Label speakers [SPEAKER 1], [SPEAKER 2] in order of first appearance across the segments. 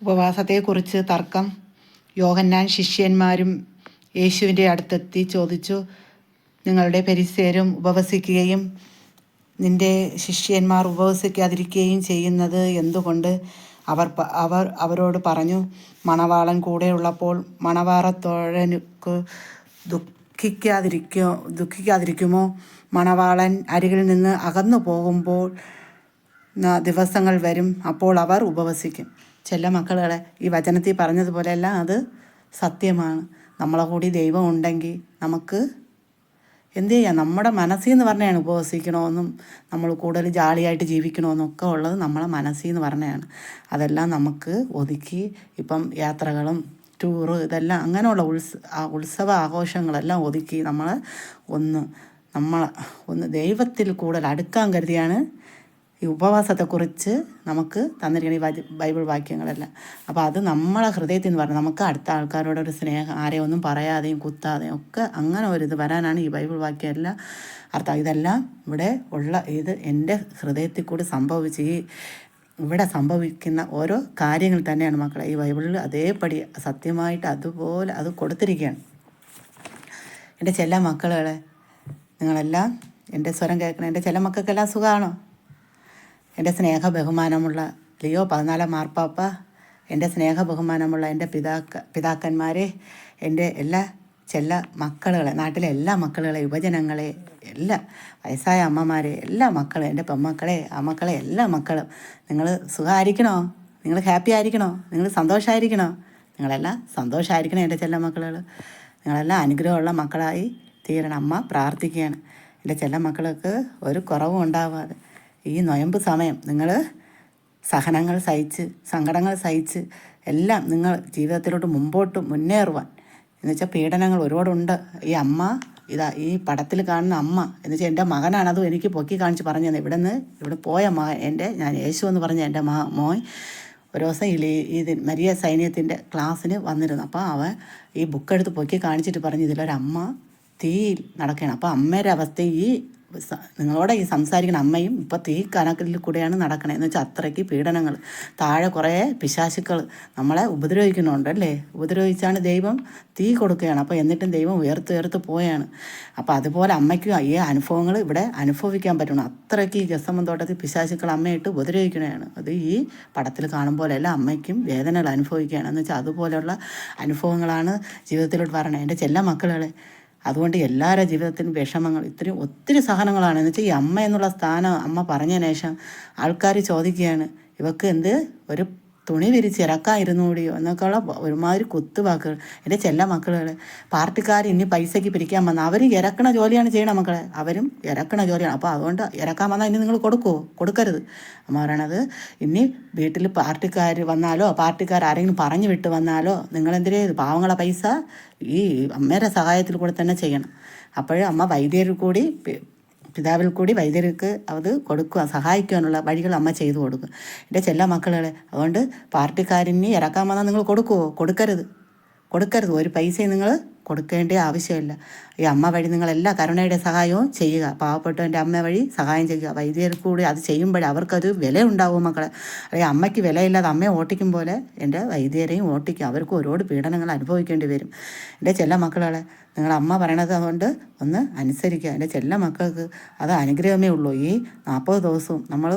[SPEAKER 1] ഉപവാസത്തെക്കുറിച്ച് തർക്കം. യോഹന്നാൻ ശിഷ്യന്മാരും യേശുവിൻ്റെ അടുത്തെത്തി ചോദിച്ചു, നിങ്ങളുടെ ഫരിസേരും ഉപവസിക്കുകയും നിന്റെ ശിഷ്യന്മാർ ഉപവസിക്കാതിരിക്കുകയും ചെയ്യുന്നത് എന്തുകൊണ്ട്? അവർ അവരോട് പറഞ്ഞു, മണവാളൻ കൂടെയുള്ളപ്പോൾ മണവാറത്തോഴനുക്ക് ദുഃഖിക്കാതിരിക്കുമോ? മണവാളൻ അരികിൽ നിന്ന് അകന്നു പോകുമ്പോൾ ദിവസങ്ങൾ വരും, അപ്പോൾ അവർ ഉപവസിക്കും. ചെല്ല മക്കളെ, ഈ വചനത്തിൽ പറഞ്ഞതുപോലെയല്ല, അത് സത്യമാണ്. നമ്മളെ കൂടി ദൈവം ഉണ്ടെങ്കിൽ നമുക്ക് എന്ത് ചെയ്യാം? നമ്മുടെ മനസ്സിൽ നിന്ന് പറഞ്ഞതാണ് ഉപവസിക്കണമെന്നും നമ്മൾ കൂടുതൽ ജാളിയായിട്ട് ജീവിക്കണമെന്നൊക്കെ ഉള്ളത് നമ്മളെ മനസ്സിൽ നിന്ന് പറഞ്ഞതാണ്. അതെല്ലാം നമുക്ക് ഒതുക്കി ഇപ്പം യാത്രകളും ടൂറ് ഇതെല്ലാം അങ്ങനെയുള്ള ഉത്സവ ആഘോഷങ്ങളെല്ലാം ഒതുക്കി നമ്മളെ ഒന്ന് ദൈവത്തിൽ കൂടുതൽ അടുക്കാൻ കരുതിയാണ് ഈ ഉപവാസത്തെക്കുറിച്ച് നമുക്ക് തന്നിരിക്കുന്ന ഈ ബൈബിൾ വാക്യങ്ങളെല്ലാം. അപ്പോൾ അത് നമ്മളെ ഹൃദയത്തിൽ നിന്ന് പറഞ്ഞാൽ നമുക്ക് അടുത്ത ആൾക്കാരോടൊരു സ്നേഹം, ആരെയും ഒന്നും പറയാതെയും കുത്താതെയും ഒക്കെ അങ്ങനെ ഒരിത് വരാനാണ് ഈ ബൈബിൾ വാക്യം എല്ലാം അർത്ഥം. ഇതെല്ലാം ഇവിടെ ഉള്ള ഇത് എൻ്റെ ഹൃദയത്തിൽ കൂടി സംഭവിച്ച് ഇവിടെ സംഭവിക്കുന്ന ഓരോ കാര്യങ്ങൾ തന്നെയാണ് മക്കളെ ഈ ബൈബിളിൽ അതേപടി സത്യമായിട്ട് അതുപോലെ അത് കൊടുത്തിരിക്കുകയാണ്. എൻ്റെ ചെല്ല മക്കളെ, നിങ്ങളെല്ലാം എൻ്റെ സ്വരം കേൾക്കണം. എൻ്റെ ചെല്ല മക്കൾക്കെല്ലാം സുഖമാണോ? എൻ്റെ സ്നേഹ ബഹുമാനമുള്ള ലിയോ 14 മാർപ്പാപ്പ, എൻ്റെ സ്നേഹ ബഹുമാനമുള്ള എൻ്റെ പിതാക്കന്മാരെ, എൻ്റെ എല്ലാ ചെല്ല മക്കളുകളെ, നാട്ടിലെ എല്ലാ മക്കളുകളെ, യുവജനങ്ങളെ, എല്ലാ വയസ്സായ അമ്മമാരെ, എല്ലാ മക്കളും, എൻ്റെ പെമ്മക്കളെ, മക്കളെ, എല്ലാ മക്കളും, നിങ്ങൾ സുഖമായിരിക്കണോ? നിങ്ങൾ ഹാപ്പി ആയിരിക്കണോ? നിങ്ങൾ സന്തോഷമായിരിക്കണോ? നിങ്ങളെല്ലാം സന്തോഷമായിരിക്കണം എൻ്റെ ചെല്ല മക്കളുകൾ. നിങ്ങളെല്ലാം അനുഗ്രഹമുള്ള മക്കളായി തീരണം. അമ്മ പ്രാർത്ഥിക്കുകയാണ് എൻ്റെ ചെല്ല മക്കൾക്ക് ഒരു കുറവും ഉണ്ടാവാതെ ഈ നൊയമ്പ് സമയം നിങ്ങൾ സഹനങ്ങൾ സഹിച്ച് സങ്കടങ്ങൾ സഹിച്ച് എല്ലാം നിങ്ങൾ ജീവിതത്തിലോട്ട് മുമ്പോട്ട് മുന്നേറുവാൻ, എന്നുവെച്ചാൽ പീഡനങ്ങൾ ഒരുപാടുണ്ട്. ഈ അമ്മ ഈ പടത്തിൽ കാണുന്ന അമ്മ എന്നുവെച്ചാൽ എൻ്റെ മകനാണതും എനിക്ക് പൊക്കി കാണിച്ച് പറഞ്ഞു തന്നെ. ഇവിടെ പോയ മകൻ ഞാൻ യേശു എന്ന് പറഞ്ഞ എൻ്റെ മോൻ ഒരു ദിവസം ഈ മരിയ സൈന്യത്തിൻ്റെ ക്ലാസ്സിന് വന്നിരുന്നു. അപ്പോൾ അവൻ ഈ ബുക്കെടുത്ത് പൊക്കി കാണിച്ചിട്ട് പറഞ്ഞു, ഇതിലൊരമ്മ തീയിൽ നടക്കുകയാണ്. അപ്പോൾ അമ്മയുടെ അവസ്ഥ നിങ്ങളോട് ഈ സംസാരിക്കുന്ന അമ്മയും ഇപ്പോൾ തീ കനക്കിൽ കൂടെയാണ് നടക്കണേ. എന്ന് വെച്ചാൽ അത്രയ്ക്ക് പീഡനങ്ങൾ, താഴെ കുറേ പിശാചുക്കൾ നമ്മളെ ഉപദ്രവിക്കുന്നുണ്ട് അല്ലേ. ഉപദ്രവിച്ചാണ് ദൈവം തീ കൊടുക്കുകയാണ്. അപ്പോൾ എന്നിട്ടും ദൈവം ഉയർത്ത് പോയാണ്. അപ്പോൾ അതുപോലെ അമ്മയ്ക്കും ഈ അനുഭവങ്ങൾ ഇവിടെ അനുഭവിക്കാൻ പറ്റണം. അത്രയ്ക്ക് ഈ ഗസമൻ തോട്ടത്തിൽ പിശാചുക്കൾ അമ്മയായിട്ട് ഉപദ്രവിക്കണതാണ്. അത് ഈ പടത്തിൽ കാണുമ്പോഴല്ല അമ്മയ്ക്കും വേദനകൾ അനുഭവിക്കുകയാണ്. എന്ന് വെച്ചാൽ അതുപോലെയുള്ള അനുഭവങ്ങളാണ് ജീവിതത്തിലോട്ട് വരണേ എൻ്റെ ചെല്ല മക്കളെ. അതുകൊണ്ട് എല്ലാവരുടെ ജീവിതത്തിനും വിഷമങ്ങൾ ഒത്തിരി സഹനങ്ങളാണ്. എന്ന് വെച്ചാൽ ഈ അമ്മ എന്നുള്ള സ്ഥാനം അമ്മ പറഞ്ഞതിന് ശേഷം ആൾക്കാർ ചോദിക്കുകയാണ്, ഇവക്ക് ഒരു തുണി വിരിച്ച് ഇറക്കാതിരുന്നുകൂടിയോ എന്നൊക്കെയുള്ള ഒരുമാതിരി കുത്തുവാക്കുകൾ. എൻ്റെ ചെല്ല മക്കളുകൾ, പാർട്ടിക്കാർ ഇനി പൈസയ്ക്ക് പിരിക്കാൻ വന്നാൽ അവർ ഇറക്കണ ജോലിയാണ് ചെയ്യണം മക്കളെ. അവരും ഇറക്കണ ജോലിയാണ്. അപ്പോൾ അതുകൊണ്ട് ഇറക്കാൻ വന്നാൽ ഇനി നിങ്ങൾ കൊടുക്കുമോ? കൊടുക്കരുത്. അമ്മ പറയണത്, ഇനി വീട്ടിൽ പാർട്ടിക്കാർ വന്നാലോ പാർട്ടിക്കാർ ആരെങ്കിലും പറഞ്ഞു വിട്ട് വന്നാലോ നിങ്ങളെന്തിനേ പാവങ്ങളെ പൈസ ഈ അമ്മയുടെ സഹായത്തിൽ കൂടെ തന്നെ ചെയ്യണം. അപ്പോൾ അമ്മ വൈദ്യരിൽ കൂടി പിതാവിൽ കൂടി വൈദ്യർക്ക് അത് കൊടുക്കുക, സഹായിക്കാനുള്ള വഴികൾ അമ്മ ചെയ്തു കൊടുക്കും എൻ്റെ ചെല്ല മക്കളെ. അതുകൊണ്ട് പാർട്ടിക്കാരിനി ഇറക്കാൻ വന്നാൽ നിങ്ങൾ കൊടുക്കുമോ? കൊടുക്കരുത്. ഒരു പൈസയും നിങ്ങൾ കൊടുക്കേണ്ട ആവശ്യമില്ല. ഈ അമ്മ വഴി നിങ്ങളെല്ലാ കരുണയുടെ സഹായവും ചെയ്യുക. പാവപ്പെട്ടവൻ്റെ അമ്മ വഴി സഹായം ചെയ്യുക. വൈദ്യർക്ക് കൂടി അത് ചെയ്യുമ്പോഴേ അവർക്കത് വില ഉണ്ടാവും മക്കളെ. അല്ലെങ്കിൽ അമ്മയ്ക്ക് വിലയില്ലാതെ അമ്മയെ ഓട്ടിക്കും പോലെ എൻ്റെ വൈദ്യരെയും ഓട്ടിക്കും. അവർക്ക് ഒരുപാട് പീഡനങ്ങൾ അനുഭവിക്കേണ്ടി വരും എൻ്റെ ചെല്ല മക്കളെ. നിങ്ങളുടെ അമ്മ പറയണത് അതുകൊണ്ട് ഒന്ന് അനുസരിക്കുക എൻ്റെ ചെല്ല മക്കൾക്ക്. അത് അനുഗ്രഹമേ ഉള്ളൂ. ഈ 40 ദിവസവും നമ്മൾ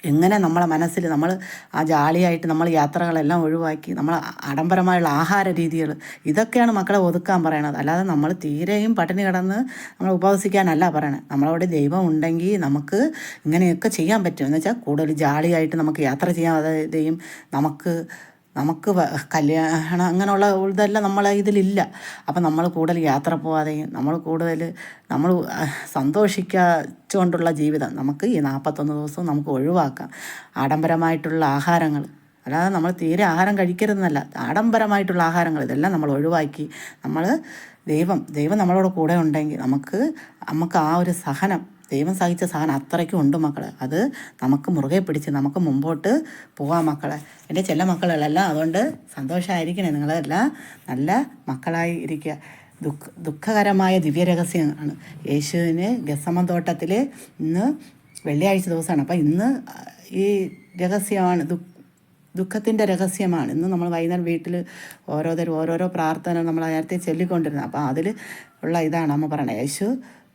[SPEAKER 1] എങ്ങനെ നമ്മളെ മനസ്സിൽ നമ്മൾ ആ ജാളിയായിട്ട് നമ്മൾ യാത്രകളെല്ലാം ഒഴിവാക്കി നമ്മൾ ആഡംബരമായുള്ള ആഹാര രീതികൾ ഇതൊക്കെയാണ് മക്കളെ ഒതുക്കാൻ പറയണത്. അല്ലാതെ നമ്മൾ തീരെയും പട്ടിണി കിടന്ന് നമ്മൾ ഉപവസിക്കാനല്ല പറയണത്. നമ്മളവിടെ ദൈവം ഉണ്ടെങ്കിൽ നമുക്ക് ഇങ്ങനെയൊക്കെ ചെയ്യാൻ പറ്റും. എന്ന് വെച്ചാൽ കൂടുതൽ ജാളിയായിട്ട് നമുക്ക് യാത്ര ചെയ്യാതെയും നമുക്ക് കല്യാണം അങ്ങനെയുള്ള ഇതെല്ലാം നമ്മളെ ഇതിലില്ല. അപ്പം നമ്മൾ കൂടുതൽ യാത്ര പോകാതെയും നമ്മൾ സന്തോഷിച്ചുകൊണ്ടുള്ള ജീവിതം നമുക്ക് ഈ 41 ദിവസവും നമുക്ക് ഒഴിവാക്കാം. ആഡംബരമായിട്ടുള്ള ആഹാരങ്ങൾ, അല്ലാതെ നമ്മൾ തീരെ ആഹാരം കഴിക്കരുതെന്നല്ല, ആഡംബരമായിട്ടുള്ള ആഹാരങ്ങൾ ഇതെല്ലാം നമ്മൾ ഒഴിവാക്കി ദൈവം നമ്മളോട് കൂടെ ഉണ്ടെങ്കിൽ നമുക്ക് ആ ഒരു സഹനം, ദൈവം സഹിച്ച സഹനം അത്രയ്ക്കും ഉണ്ട് മക്കളെ. അത് നമുക്ക് മുറുകെ പിടിച്ച് നമുക്ക് മുമ്പോട്ട് പോകാം മക്കളെ, എൻ്റെ ചെല്ല മക്കളെല്ലാം. അതുകൊണ്ട് സന്തോഷമായിരിക്കണേ. നിങ്ങളെല്ലാം നല്ല മക്കളായി ഇരിക്കുക. ദുഃഖകരമായ ദിവ്യരഹസ്യമാണ്. യേശുവിന് ഗെത്സമൻ തോട്ടത്തിൽ ഇന്ന് വെള്ളിയാഴ്ച ദിവസമാണ്. അപ്പം ഇന്ന് ഈ രഹസ്യമാണ് ദുഃഖത്തിൻ്റെ രഹസ്യമാണ്. ഇന്ന് നമ്മൾ വൈകുന്നേരം വീട്ടിൽ ഓരോരോ പ്രാർത്ഥന നമ്മൾ നേരത്തെ ചൊല്ലിക്കൊണ്ടിരുന്നത്. അപ്പോൾ അതിൽ ഉള്ള ഇതാണ് അമ്മ പറയണത്. യേശു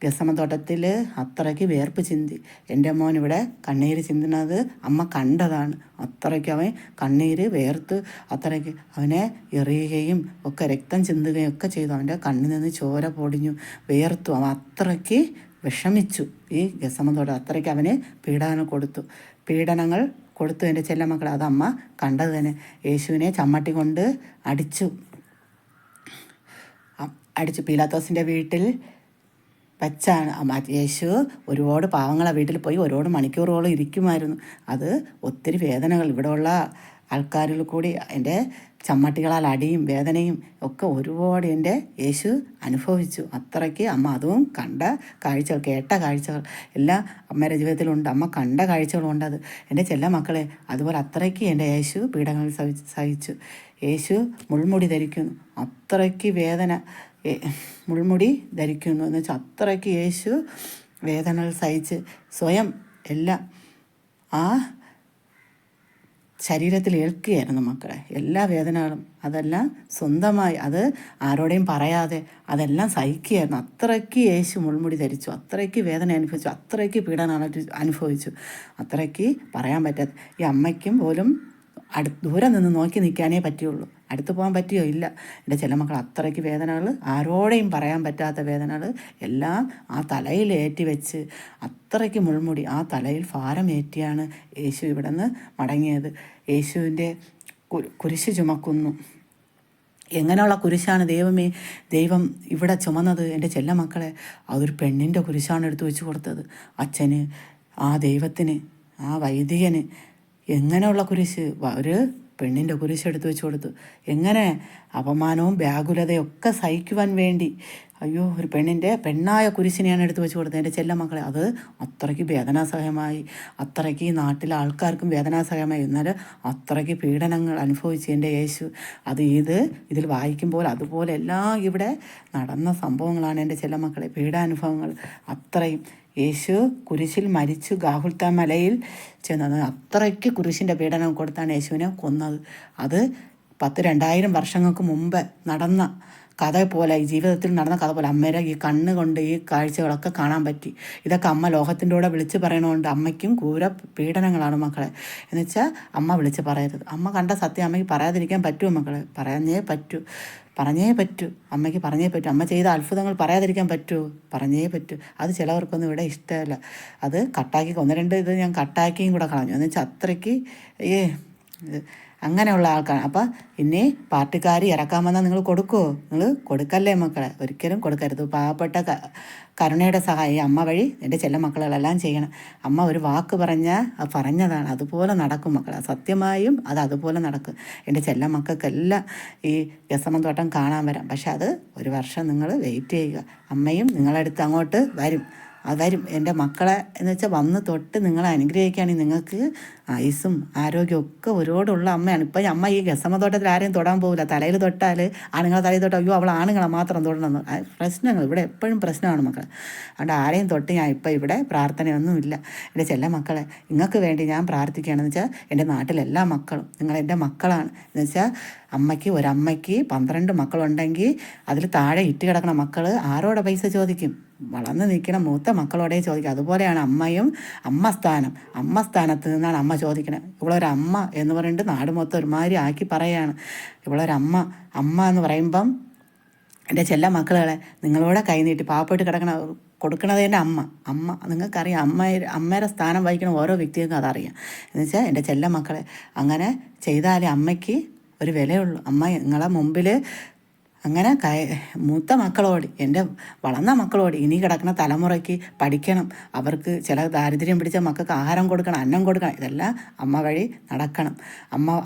[SPEAKER 1] ഗെത്സമനത്തോട്ടത്തിൽ അത്രയ്ക്ക് വേർപ്പ് ചിന്തി. എൻ്റെ മോൻ ഇവിടെ കണ്ണീര് ചിന്തുന്നത് അമ്മ കണ്ടതാണ്. അത്രയ്ക്ക് അവൻ കണ്ണീര് വേർത്ത് അത്രയ്ക്ക് അവനെ എറിയുകയും ഒക്കെ രക്തം ചിന്തുകയും ഒക്കെ ചെയ്തു. അവൻ്റെ കണ്ണിൽ നിന്ന് ചോര പൊടിഞ്ഞു, വേർത്തു. അവൻ അത്രയ്ക്ക് വിഷമിച്ചു. ഈ ഗെത്സമനത്തോട്ടം അത്രയ്ക്ക് അവന് പീഡനങ്ങൾ കൊടുത്തു എൻ്റെ ചെല്ലമക്കൾ. അതമ്മ കണ്ടത് തന്നെ. യേശുവിനെ ചമ്മട്ടി കൊണ്ട് അടിച്ചു. പീലാത്തോസിൻ്റെ വീട്ടിൽ വച്ചാണ് യേശു ഒരുപാട് പാവങ്ങളെ വീട്ടിൽ പോയി ഒരുപാട് മണിക്കൂറുകളോളം ഇരിക്കുമായിരുന്നു. അത് ഒത്തിരി വേദനകൾ ഇവിടെയുള്ള ആൾക്കാരിൽ കൂടി എൻ്റെ ചമ്മട്ടികളാൽ അടിയും വേദനയും ഒക്കെ ഒരുപാട് എൻ്റെ യേശു അനുഭവിച്ചു. അത്രയ്ക്ക് അമ്മ അതും കണ്ട കാഴ്ചകൾ, കേട്ട കാഴ്ചകൾ എല്ലാം അമ്മയുടെ ജീവിതത്തിലുണ്ട്. അമ്മ കണ്ട കാഴ്ചകളുണ്ട്. അത് എൻ്റെ ചെല്ല മക്കളെ അതുപോലെ അത്രയ്ക്ക് എൻ്റെ യേശു പീഡനങ്ങൾ സഹിച്ചു. യേശു മുൾമുടി ധരിക്കുന്നു. അത്രയ്ക്ക് വേദന മുൾമുടി ധരിക്കുന്നു എന്ന് വെച്ചാൽ അത്രയ്ക്ക് യേശു വേദനകൾ സഹിച്ച് സ്വയം എല്ലാം ആ ശരീരത്തിൽ ഏൽക്കുകയായിരുന്നു മക്കളെ. എല്ലാ വേദനകളും അതെല്ലാം സ്വന്തമായി, അത് ആരോടെയും പറയാതെ അതെല്ലാം സഹിക്കുകയായിരുന്നു. അത്രയ്ക്ക് യേശു മുൾമുടി ധരിച്ചു, അത്രയ്ക്ക് വേദന അനുഭവിച്ചു, അത്രയ്ക്ക് പീഡനം അനുഭവിച്ചു. അത്രയ്ക്ക് പറയാൻ പറ്റാത്ത ഈ അമ്മയ്ക്കും പോലും ദൂരെ നിന്ന് നോക്കി നിൽക്കാനേ പറ്റുള്ളൂ. അടുത്ത് പോകാൻ പറ്റിയോ? ഇല്ല. എൻ്റെ ചില മക്കൾ അത്രയ്ക്ക് വേദനകൾ, ആരോടെയും പറയാൻ പറ്റാത്ത വേദനകൾ എല്ലാം ആ തലയിൽ ഏറ്റി വെച്ച് അത്രയ്ക്ക് മുൾമുടി ആ തലയിൽ ഭാരമേറ്റിയാണ് യേശു ഇവിടെ നിന്ന് മടങ്ങിയത്. യേശുവിൻ്റെ കുരിശ് ചുമക്കുന്നു. എങ്ങനെയുള്ള കുരിശാണ് ദൈവം ഇവിടെ ചുമന്നത്? എൻ്റെ ചെല്ല മക്കളെ അതൊരു പെണ്ണിൻ്റെ കുരിശാണ് എടുത്തു വെച്ച് കൊടുത്തത്. അച്ഛന്, ആ ദൈവത്തിന്, ആ വൈദികന് എങ്ങനെയുള്ള കുരിശ്? ഒരു പെണ്ണിൻ്റെ കുരിശ് എടുത്തു വെച്ച് കൊടുത്തു. എങ്ങനെ അപമാനവും വ്യാകുലതയൊക്കെ സഹിക്കുവാൻ വേണ്ടി അയ്യോ ഒരു പെണ്ണായ കുരിശിനെയാണ് എടുത്തു വെച്ച് കൊടുത്തത് എൻ്റെ ചെല്ല മക്കളെ. അത് അത്രയ്ക്ക് വേദനാസഹമായി, അത്രയ്ക്ക് ഈ നാട്ടിലെ ആൾക്കാർക്കും വേദനാസഹമായി. എന്നാൽ അത്രയ്ക്ക് പീഡനങ്ങൾ അനുഭവിച്ച് എൻ്റെ യേശു. ഇതിൽ വായിക്കുമ്പോൾ അതുപോലെ എല്ലാം ഇവിടെ നടന്ന സംഭവങ്ങളാണ് എൻ്റെ ചെല്ല മക്കളെ, പീഡാനുഭവങ്ങൾ. അത്രയും യേശു കുരിശിൽ മരിച്ചു ഗാഗുൽത്ത മലയിൽ ചെന്നത്. അത്രയ്ക്ക് കുരിശിൻ്റെ പീഡനം കൊടുത്താണ് യേശുവിനെ കൊന്നത്. അത് 2000 വർഷങ്ങൾക്ക് മുമ്പ് നടന്ന കഥ പോലെ, ഈ ജീവിതത്തിൽ നടന്ന കഥ പോലെ അമ്മയുടെ ഈ കണ്ണുകൊണ്ട് ഈ കാഴ്ചകളൊക്കെ കാണാൻ പറ്റി. ഇതൊക്കെ അമ്മ ലോകത്തിൻ്റെ കൂടെ വിളിച്ച് പറയണതുകൊണ്ട് അമ്മയ്ക്കും ക്രൂര പീഡനങ്ങളാണ് മക്കളെ. എന്നുവെച്ചാൽ അമ്മ വിളിച്ച് പറയരുത്. അമ്മ കണ്ട സത്യം അമ്മയ്ക്ക് പറയാതിരിക്കാൻ പറ്റുമോ മക്കളെ? പറഞ്ഞേ പറ്റൂ. അമ്മയ്ക്ക് പറഞ്ഞേ പറ്റൂ. അമ്മ ചെയ്ത അത്ഭുതങ്ങൾ പറയാതിരിക്കാൻ പറ്റുമോ? പറഞ്ഞേ പറ്റൂ. അത് ചിലവർക്കൊന്നും ഇവിടെ ഇഷ്ടമല്ല. അത് കട്ടാക്കി 1-2 ഇത് ഞാൻ കട്ടാക്കിയും കൂടെ കളഞ്ഞു. എന്ന് വെച്ചാൽ അത്രയ്ക്ക് അങ്ങനെയുള്ള ആൾക്കാണ്. അപ്പം ഇനി പാർട്ടിക്കാർ ഇറക്കാൻ വന്നാൽ നിങ്ങൾ കൊടുക്കുമോ? നിങ്ങൾ കൊടുക്കല്ലേ മക്കളെ, ഒരിക്കലും കൊടുക്കരുത്. പാവപ്പെട്ട കരുണയുടെ സഹായം അമ്മ വഴി എൻ്റെ ചെല്ല മക്കളെല്ലാം ചെയ്യണം. അമ്മ ഒരു വാക്ക് പറഞ്ഞതാണ്, അതുപോലെ നടക്കും മക്കളെ. സത്യമായും അത് അതുപോലെ നടക്കും. എൻ്റെ ചെല്ല മക്കൾക്കെല്ലാം ഈ ഗസമന്തോട്ടം കാണാൻ വരാം. പക്ഷെ അത് 1 വർഷം നിങ്ങൾ വെയിറ്റ് ചെയ്യുക. അമ്മയും നിങ്ങളടുത്ത് അങ്ങോട്ട് വരും. എൻ്റെ മക്കളെ എന്ന് വെച്ചാൽ വന്ന് തൊട്ട് നിങ്ങളെ അനുഗ്രഹിക്കുകയാണെങ്കിൽ നിങ്ങൾക്ക് ആയുസ്സും ആരോഗ്യവും ഒക്കെ ഒരുപാടുള്ള അമ്മയാണ്. ഇപ്പം അമ്മ ഈ ഗസമതോട്ടത്തിൽ ആരെയും തൊടാൻ പോകില്ല. തലയിൽ തൊട്ടാൽ ആണുങ്ങളെ തലയിൽ തൊട്ടാൽ അയ്യോ അവൾ ആണുങ്ങളെ മാത്രം തൊടണമെന്ന് പ്രശ്നങ്ങൾ ഇവിടെ എപ്പോഴും പ്രശ്നമാണ് മക്കളെ. അതുകൊണ്ട് ആരെയും തൊട്ട് ഞാൻ ഇപ്പം ഇവിടെ പ്രാർത്ഥനയൊന്നുമില്ല. എൻ്റെ ചെല്ല മക്കളെ നിങ്ങൾക്ക് വേണ്ടി ഞാൻ പ്രാർത്ഥിക്കുകയാണെന്ന് വെച്ചാൽ എൻ്റെ നാട്ടിലെല്ലാ മക്കളും നിങ്ങളെൻ്റെ മക്കളാണ്. എന്ന് വെച്ചാൽ ഒരമ്മയ്ക്ക് 12 മക്കളുണ്ടെങ്കിൽ അതിൽ താഴെ ഇട്ട് കിടക്കുന്ന മക്കൾ ആരോടെ പൈസ ചോദിക്കും? വളർന്ന് നിൽക്കുന്ന മൂത്ത മക്കളോടെ ചോദിക്കുക. അതുപോലെയാണ് അമ്മ സ്ഥാനത്ത് നിന്നാണ് അമ്മ ചോദിക്കണത്. ഇവളൊരമ്മ എന്ന് പറഞ്ഞിട്ട് നാട് മൊത്തം ഒരുമാതിരി ആക്കി പറയുകയാണ്. അമ്മ എന്ന് പറയുമ്പം എൻ്റെ ചെല്ല മക്കളെ നിങ്ങളോടെ കൈനീട്ടി പാവപ്പെട്ട് കൊടുക്കണത് തന്നെ അമ്മ നിങ്ങൾക്കറിയാം. അമ്മയുടെ സ്ഥാനം വഹിക്കുന്ന ഓരോ വ്യക്തികൾക്കും അതറിയാം. എന്നുവെച്ചാൽ എൻ്റെ ചെല്ല മക്കളെ അങ്ങനെ ചെയ്താലേ അമ്മയ്ക്ക് ഒരു വിലയുള്ളൂ. അമ്മ നിങ്ങളെ മുമ്പിൽ അങ്ങനെ മൂത്ത മക്കളോട്, എൻ്റെ വളർന്ന മക്കളോട് ഇനി കിടക്കുന്ന തലമുറയ്ക്ക് പഠിക്കണം. അവർക്ക് ചില ദാരിദ്ര്യം പിടിച്ച മക്കൾക്ക് ആഹാരം കൊടുക്കണം, അന്നം കൊടുക്കണം. ഇതെല്ലാം അമ്മ വഴി നടക്കണം.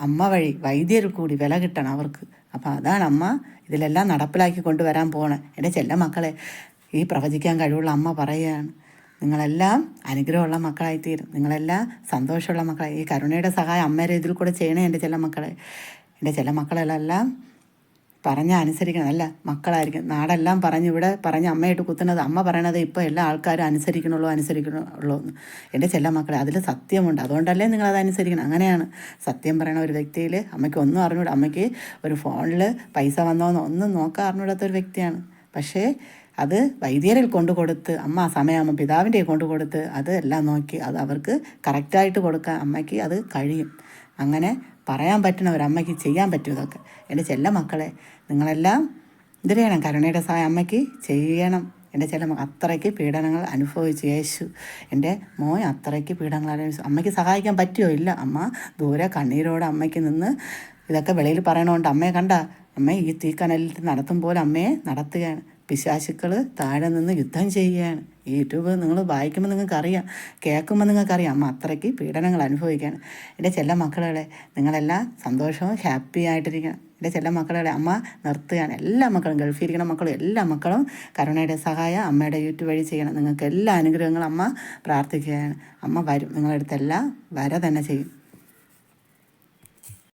[SPEAKER 1] അമ്മ വഴി വൈദ്യരിൽ കൂടി വില കിട്ടണം അവർക്ക്. അപ്പോൾ അതാണ് അമ്മ ഇതിലെല്ലാം നടപ്പിലാക്കി കൊണ്ടുവരാൻ പോകണം. എൻ്റെ ചെല്ല മക്കളെ ഈ പ്രവചിക്കാൻ കഴിവുള്ള അമ്മ പറയുകയാണ്, നിങ്ങളെല്ലാം അനുഗ്രഹമുള്ള മക്കളായിത്തീരും. നിങ്ങളെല്ലാം സന്തോഷമുള്ള മക്കളായി. ഈ കരുണയുടെ സഹായം അമ്മയുടെ ഇതിൽ കൂടെ ചെയ്യണേ എൻ്റെ ചെല്ല മക്കളെ. എൻ്റെ ചെല്ല മക്കളെല്ലാം പറഞ്ഞാൽ അനുസരിക്കണം. അല്ല മക്കളായിരിക്കും നാടെല്ലാം പറഞ്ഞ് ഇവിടെ പറഞ്ഞ് അമ്മയായിട്ട് കുത്തുന്നത്, അമ്മ പറയണത് ഇപ്പോൾ എല്ലാ ആൾക്കാരും അനുസരിക്കണുള്ളൂ എന്ന്. എൻ്റെ ചെല്ല മക്കളെ, അതിൽ സത്യമുണ്ട്. അതുകൊണ്ടല്ലേ നിങ്ങളത് അനുസരിക്കണം. അങ്ങനെയാണ് സത്യം പറയണ ഒരു വ്യക്തിയിൽ അമ്മയ്ക്ക് ഒന്നും അറിഞ്ഞൂടാ. അമ്മയ്ക്ക് ഒരു ഫോണിൽ പൈസ വന്നോന്ന് ഒന്നും നോക്കാൻ അറിഞ്ഞൂടാത്തൊരു വ്യക്തിയാണ്. പക്ഷേ അത് വൈദ്യരിൽ കൊണ്ടു കൊടുത്ത്, അമ്മ സമയമാകുമ്പോൾ പിതാവിൻ്റെ കൊണ്ടു കൊടുത്ത് അത് എല്ലാം നോക്കി അത് അവർക്ക് കറക്റ്റായിട്ട് കൊടുക്കാൻ അമ്മയ്ക്ക് അത് കഴിയും. അങ്ങനെ പറയാൻ പറ്റണ ഒരമ്മയ്ക്ക് ചെയ്യാൻ പറ്റും ഇതൊക്കെ. എൻ്റെ ചെല്ല മക്കളെ, നിങ്ങളെല്ലാം ഇത് ചെയ്യണം. കരുണയുടെ സഹായം അമ്മയ്ക്ക് ചെയ്യണം. എൻ്റെ ചില അത്രയ്ക്ക് പീഡനങ്ങൾ അനുഭവിച്ചു യേശു. എൻ്റെ മോൻ അത്രയ്ക്ക് പീഡനങ്ങൾ അനുഭവിച്ചു. അമ്മയ്ക്ക് സഹായിക്കാൻ പറ്റുമോ? ഇല്ല. അമ്മ ദൂരെ കണ്ണീരോടെ അമ്മയ്ക്ക് നിന്ന് ഇതൊക്കെ വെളിയിൽ പറയണോണ്ട് അമ്മയെ കണ്ട അമ്മ ഈ തീക്കനലിൽ നടത്തും പോലെ അമ്മയെ നടത്തുകയാണ്. പിശാചുക്കൾ താഴെ നിന്ന് യുദ്ധം ചെയ്യുകയാണ്. ഈ യൂട്യൂബ് നിങ്ങൾ വായിക്കുമ്പോൾ നിങ്ങൾക്കറിയാം, കേൾക്കുമ്പോൾ നിങ്ങൾക്കറിയാം അമ്മ അത്രയ്ക്ക് പീഡനങ്ങൾ അനുഭവിക്കുകയാണ്. എൻ്റെ ചെല്ല മക്കളെ, നിങ്ങളെല്ലാം സന്തോഷവും ഹാപ്പി ആയിട്ടിരിക്കണം. എൻ്റെ ചെല്ല മക്കളെ അമ്മ നിർത്തുകയാണ്. എല്ലാ മക്കളും, ഗൾഫിലിരിക്കുന്ന മക്കളും എല്ലാ മക്കളും കരുണയുടെ സഹായം അമ്മയുടെ യൂട്യൂബ് വഴി ചെയ്യണം. നിങ്ങൾക്ക് എല്ലാ അനുഗ്രഹങ്ങളും അമ്മ പ്രാർത്ഥിക്കുകയാണ്. അമ്മ വരും, നിങ്ങളുടെ അടുത്തെല്ലാം വര തന്നെ ചെയ്യും.